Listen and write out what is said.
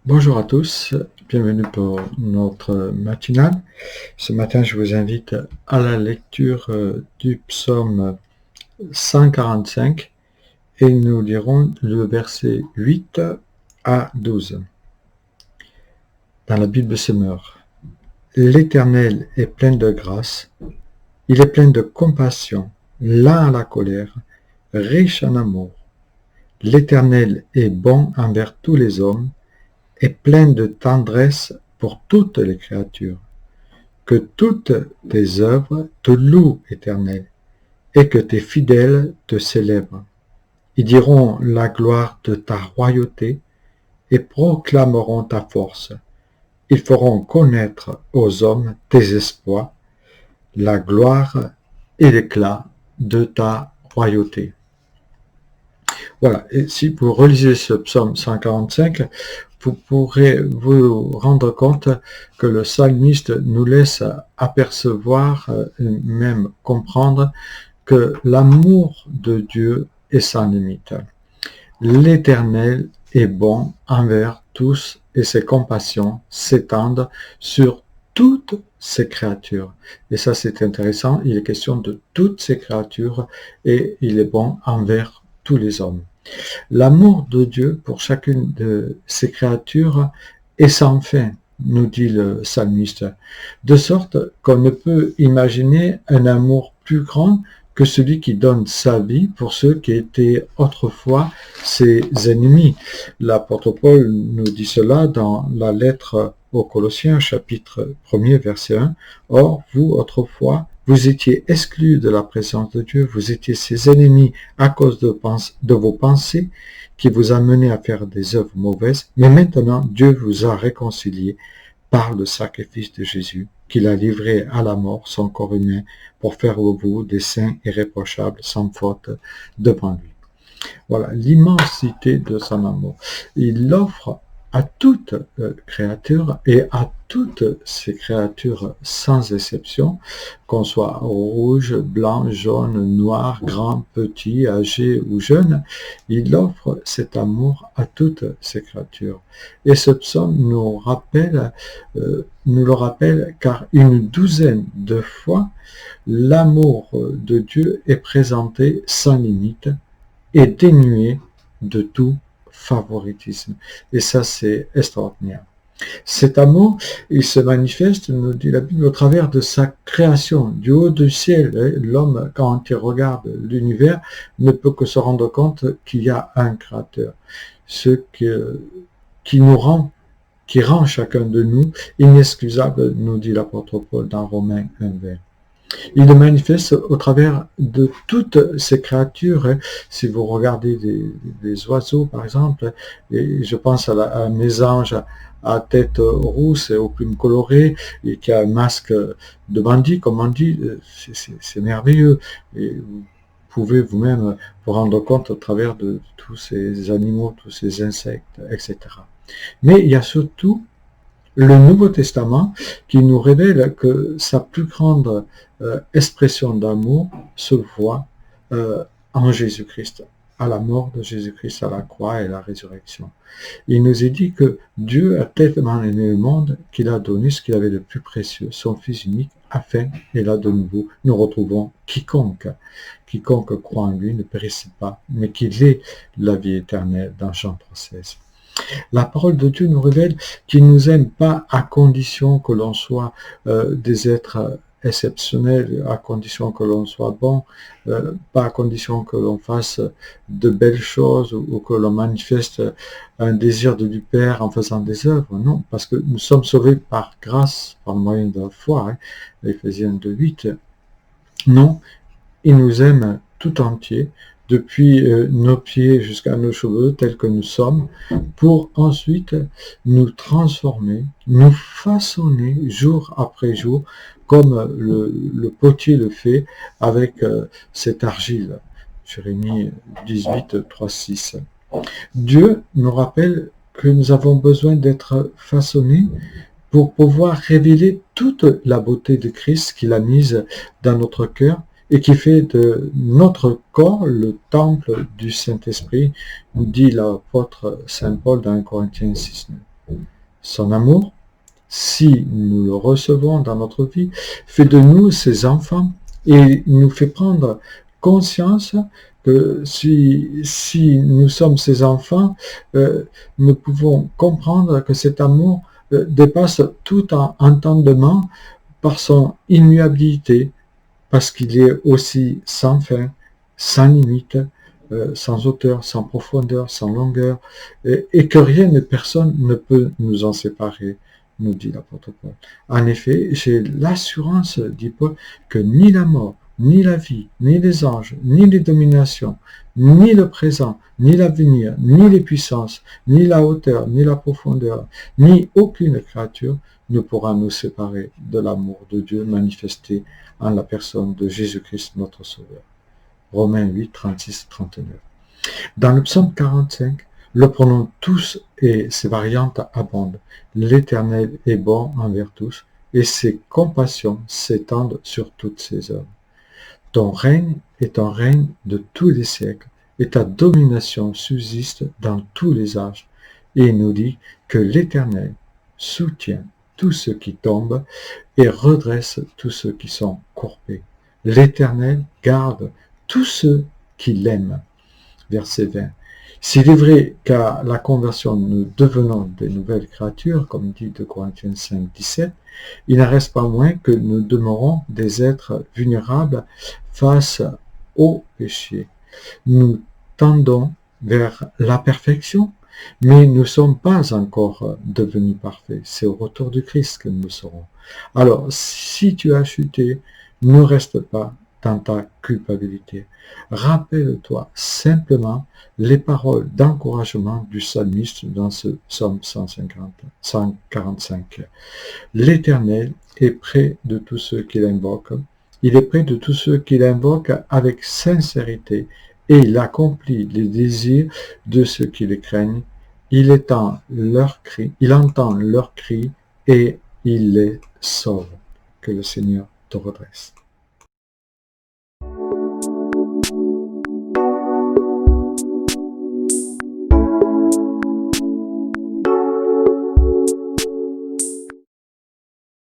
Bonjour à tous, bienvenue pour notre matinale. Ce matin, je vous invite à la lecture du psaume 145 et nous lirons le verset 8 à 12. Dans la Bible Semeur, l'Éternel est plein de grâce, il est plein de compassion, lent à la colère, riche en amour. L'Éternel est bon envers tous les hommes, et plein de tendresse pour toutes les créatures. Que toutes tes œuvres te louent, Éternel, et que tes fidèles te célèbrent. Ils diront la gloire de ta royauté et proclameront ta force. Ils feront connaître aux hommes tes exploits, la gloire et l'éclat de ta royauté. Voilà, et si vous relisez ce psaume 145, vous pourrez vous rendre compte que le psalmiste nous laisse apercevoir, même comprendre, que l'amour de Dieu est sans limite. L'Éternel est bon envers tous et ses compassions s'étendent sur toutes ses créatures. Et ça, c'est intéressant, il est question de toutes ces créatures et il est bon envers tous les hommes. L'amour de Dieu pour chacune de ses créatures est sans fin, nous dit le psalmiste, de sorte qu'on ne peut imaginer un amour plus grand que celui qui donne sa vie pour ceux qui étaient autrefois ses ennemis. L'apôtre Paul nous dit cela dans la lettre aux Colossiens, chapitre 1er, verset 1. « Or, vous, autrefois, vous étiez exclus de la présence de Dieu, vous étiez ses ennemis à cause de vos pensées qui vous amenaient à faire des œuvres mauvaises, mais maintenant Dieu vous a réconciliés par le sacrifice de Jésus, qu'il a livré à la mort son corps humain pour faire de vous des saints irréprochables sans faute devant lui. » Voilà l'immensité de son amour. Il offre à toute créature et à toutes ces créatures sans exception, qu'on soit rouge, blanc, jaune, noir, grand, petit, âgé ou jeune, il offre cet amour à toutes ces créatures. Et ce psaume nous le rappelle car une douzaine de fois, l'amour de Dieu est présenté sans limite et dénué de tout favoritisme. Et ça, c'est extraordinaire. Cet amour, il se manifeste, nous dit la Bible, au travers de sa création. Du haut du ciel, l'homme, quand il regarde l'univers, ne peut que se rendre compte qu'il y a un créateur. Qui rend chacun de nous inexcusable, nous dit l'apôtre Paul dans Romains 1:20. Il le manifeste au travers de toutes ces créatures. Si vous regardez des oiseaux, par exemple, et je pense à mésange à tête rousse et aux plumes colorées, et qui a un masque de bandit, comme on dit, c'est merveilleux. Et vous pouvez vous-même vous rendre compte au travers de tous ces animaux, tous ces insectes, etc. Mais il y a surtout le Nouveau Testament qui nous révèle que sa plus grande expression d'amour se voit en Jésus-Christ, à la mort de Jésus-Christ à la croix et la résurrection. Il nous est dit que Dieu a tellement aimé le monde qu'il a donné ce qu'il avait de plus précieux, son Fils unique, afin, et là de nouveau, nous retrouvons quiconque croit en lui ne périsse pas, mais qu'il ait la vie éternelle dans Jean 3,16. La parole de Dieu nous révèle qu'il ne nous aime pas à condition que l'on soit des êtres exceptionnels, à condition que l'on soit bon, pas à condition que l'on fasse de belles choses ou que l'on manifeste un désir de lui Père en faisant des œuvres. Non, parce que nous sommes sauvés par grâce, par le moyen de la foi, Éphésiens 2:8. Non, il nous aime tout entier, depuis nos pieds jusqu'à nos cheveux, tels que nous sommes, pour ensuite nous transformer, nous façonner jour après jour, comme le potier le fait avec cette argile. Jérémie 18, 3, 6. Dieu nous rappelle que nous avons besoin d'être façonnés pour pouvoir révéler toute la beauté de Christ qu'il a mise dans notre cœur et qui fait de notre corps le temple du Saint-Esprit, nous dit l'apôtre Saint Paul dans 1 Corinthiens 6:9. Son amour, si nous le recevons dans notre vie, fait de nous ses enfants et nous fait prendre conscience que si nous sommes ses enfants, nous pouvons comprendre que cet amour dépasse tout entendement par son immuabilité, parce qu'il est aussi sans fin, sans limite, sans hauteur, sans profondeur, sans longueur, et que rien et personne ne peut nous en séparer, nous dit l'apôtre Paul. En effet, j'ai l'assurance, dit Paul, que ni la mort, ni la vie, ni les anges, ni les dominations, ni le présent, ni l'avenir, ni les puissances, ni la hauteur, ni la profondeur, ni aucune créature ne pourra nous séparer de l'amour de Dieu manifesté en la personne de Jésus-Christ notre Sauveur. Romains 8, 36, 39. Dans le psaume 45, le pronom tous et ses variantes abondent. L'Éternel est bon envers tous, et ses compassions s'étendent sur toutes ses œuvres. Ton règne est un règne de tous les siècles, et ta domination subsiste dans tous les âges. Et il nous dit que l'Éternel soutient tous ceux qui tombent et redresse tous ceux qui sont courbés. L'Éternel garde tous ceux qui l'aiment. Verset 20. S'il est vrai qu'à la conversion nous devenons de nouvelles créatures, comme dit 2 Corinthiens 5, 17, il n'en reste pas moins que nous demeurons des êtres vulnérables face au péché. Nous tendons vers la perfection, mais nous ne sommes pas encore devenus parfaits. C'est au retour du Christ que nous le serons. Alors, si tu as chuté, ne reste pas dans ta culpabilité. Rappelle-toi simplement les paroles d'encouragement du psalmiste dans ce psaume 145. L'Éternel est près de tous ceux qui l'invoquent. Il est près de tous ceux qui l'invoquent avec sincérité et il accomplit les désirs de ceux qui le craignent. Il entend leurs cris et il les sauve. Que le Seigneur te redresse.